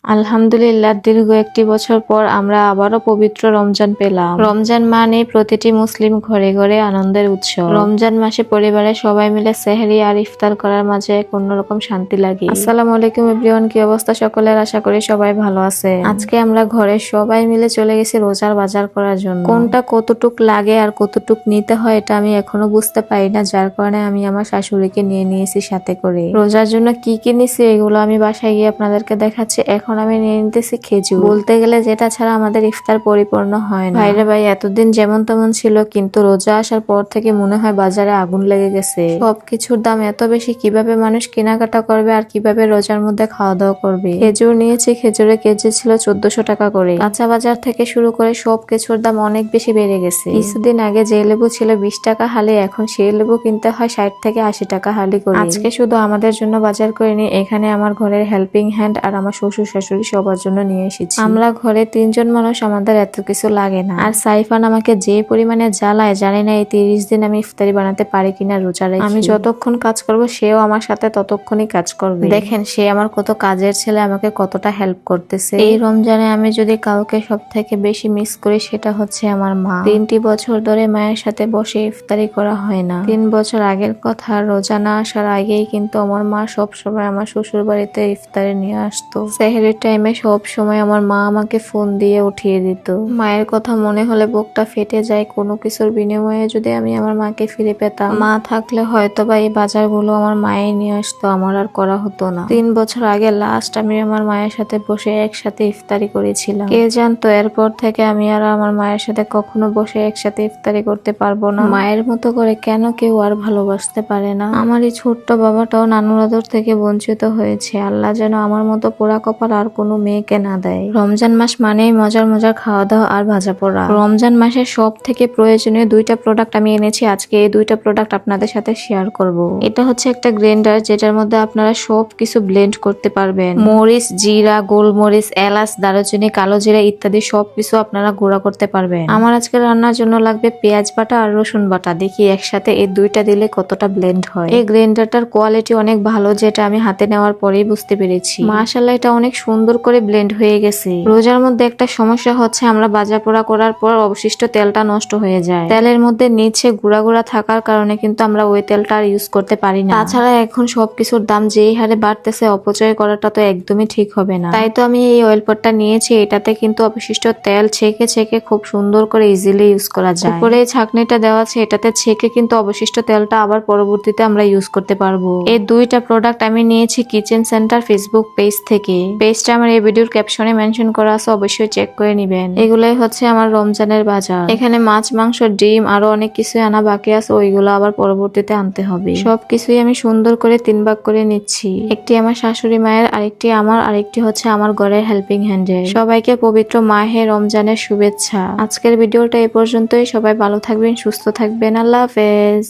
আলহামদুলিল্লাহ, দীর্ঘ একটি বছর পর আমরা আবারও পবিত্র রমজান পেলাম। রমজান মানে প্রতিটি মুসলিম ঘরে ঘরে আনন্দের উৎসব। রমজান মাসে পরিবারের সবাই মিলে সেহরি আর ইফতার করার মাঝে এক অন্যরকম শান্তি লাগে। আসসালামু আলাইকুম এভরিওয়ান, কি অবস্থা সকলের? আশা করি সবাই ভালো আছে। আজকে আমরা ঘরের সবাই মিলে চলে গেছি রোজার বাজার করার জন্য। কোনটা কতটুক লাগে আর কতটুক নিতে হয় এটা আমি এখনো বুঝতে পারি না, যার কারণে আমি আমার শাশুড়িকে নিয়ে নিয়েছি সাথে করে। রোজার জন্য কি কি নিছি এগুলো আমি বাসায় গিয়ে আপনাদেরকে দেখাচ্ছি। এখন আমি নিয়ে নিতেছি খেজুর। বলতে গেলে যেটা ছাড়া আমাদের ইফতার পরিপূর্ণ হয় না। ভাইরে ভাই, এতদিন যেমন তেমন ছিল, কিন্তু রোজা আসার পর থেকে মনে হয় বাজারে আগুন লেগে গেছে। সবকিছুর দাম এত বেশি, কিভাবে মানুষ কেনাকাটা করবে আর কিভাবে রোজার মধ্যে খাওয়া দাওয়া করবে। খেজুর নিয়েছি, খেজুরের কেজি ছিল 1400 টাকা করে। কাঁচা বাজার থেকে শুরু করে সব কিছুর দাম অনেক বেশি বেড়ে গেছে। কিছুদিন আগে যে লেবু ছিল 20 টাকা হালি, এখন সেই লেবু কিনতে হয় 60 থেকে 80 টাকা হালি করে। আজকে শুধু আমাদের জন্য বাজার করে নিয়ে এখানে আমার ঘরের হেল্পিং হ্যান্ড আর আমার শ্বশুর শাশুড়ি সবার জন্য নিয়ে এসেছি। আমরা ঘরে 3 জন মানুষ, আমাদের এত কিছু লাগে না। আর সাইফান আমাকে যে পরিমাণে জ্বালায়, জানি না এই 30 দিন আমি ইফতারি বানাতে পারি কিনা রোজা রেখে। আমি যতক্ষণ কাজ করব সেও আমার সাথে ততক্ষণই কাজ করবে। দেখেন সে আমার কত কাজের ছেলে, আমাকে কতটা হেল্প করতেছে। এই রমজানে আমি যদি কাউকে সব থেকে বেশি মিস করি সেটা হচ্ছে আমার মা। 3টি বছর ধরে মায়ের সাথে বসে ইফতারি করা হয় না। 3 বছর আগের কথা, রোজা না আসার আগেই কিন্তু আমার মা সব সময় আমার শ্বশুর বাড়িতে ইফতারি নিয়ে আসতো। সেহরির টাইমে সব সময় আমার মা আমাকে ফোন দিয়ে উঠিয়ে দিত। মায়ের কথা মনে হলে বুকটা ফেটে যায়। কোনো কিছুর বিনিময়ে যদি আমি আমার মাকে ফিরে পেতাম, মা থাকলে হয়তো বা এই বাজারগুলো আমার মায়ে নিয়ে আসতো, আমার আর করা হতো না। 3 বছর আগে লাস্ট আমি আমার মায়ের সাথে বসে একসাথে ইফতারি করেছিলাম। কে জানতো এরপর থেকে আমি আর আমার মায়ের সাথে কখনো বসে একসাথে ইফতারি করতে পারবো না। মায়ের মতো করে কেন কেউ আর ভালোবাসতে পারে না? আমার এই ছোট্ট বাবাটাও নানুর আদর থেকে বঞ্চিত হয়েছে। আল্লাহ যেন আমার মতো পোড়া কপাল আর কোনো মেয়েকে না দেয়। রমজান মাস মানেই মজার মজার খাওয়া দাওয়া আর ভাজা পোড়া। রমজান মাসের সব থেকে প্রয়োজনীয় 2টা প্রোডাক্ট আমি এনেছি আজকে। এই 2টা প্রোডাক্ট আপনাদের সাথে শেয়ার করব। এটা হচ্ছে একটা গ্রাইন্ডার, যেটার মধ্যে আপনারা সব কিছু ব্লেন্ড করতে পারবেন। মরিচ, জিরা, গোলমরিচ, এলাচ, দারুচিনি, কালো জিরা ইত্যাদি সবকিছু আপনারা গুঁড়া করতে পারবেন। আমার আজকে রান্নার জন্য লাগবে পেঁয়াজ বাটা আর রসুন বাটা। দেখি একসাথে এই 2টা দিলে কতটা ব্লেন্ড হয়। এই গ্রাইন্ডারটার কোয়ালিটি অনেক ভালো, যেটা আমি হাতে নেওয়ার পরেই বুঝতে পেরেছি। মাশাআল্লাহ, এটা অনেক সুন্দর করে ব্লেন্ড হয়ে গেছে। রোজার মধ্যে একটা সমস্যা হচ্ছে, আমরা ভাজা পোড়া করার পর অবশিষ্ট তেলটা নষ্ট হয়ে যায়। তেলের মধ্যে নিচে গুঁড়া গুঁড়া থাকার কারণে কিন্তু আমরা ওই তেলটা আর ইউজ করতে পারি না। তাছাড়া এখন সবকিছুর দাম যেই হারে বাড়তেছে, অপচয় করাটা তো একদমই ঠিক হবে না। তাই তো আমি এই অয়েল পটটা নিয়েছি। এটাতে কিন্তু অবশিষ্ট তেল ছেঁকে ছেঁকে খুব সুন্দর করে ইজিলি ইউজ করা যায়। উপরে এই ছাঁকনিটা দেওয়া আছে, এটাতে ছেঁকে কিন্তু অবশিষ্ট তেলটা আবার পরবর্তীতে আমরা ইউজ করতে পারবো। এই 2টা প্রোডাক্ট আমি নিয়েছি কিচেন সেন্টার ফেসবুক পেজ থেকে। পেজটা আমার এই ভিডিওর ক্যাপশনে মেনশন করা আছে, অবশ্যই চেক করে নিবেন। এগুলাই হচ্ছে আমার রমজানের বাজার। এখানে মাছ, মাংস, ডিম আরো অনেক কিছু আনা বাকি আছে, ওইগুলো আবার পরবর্তীতে আনতে হবে। সবকিছুই আমি সুন্দর করে 3 ভাগ করে নিচ্ছি। একটি আমার শাশুড়ি মায়ের, আরেকটি আমার, আরেকটি হচ্ছে আমার ঘরের হেল্পিং হ্যান্ডের। সবাইকে পবিত্র মাহে রমজানের শুভেচ্ছা। আজকের ভিডিওটা এই পর্যন্তই। সবাই ভালো থাকবেন, সুস্থ থাকবেন। আল্লাহ হাফেজ।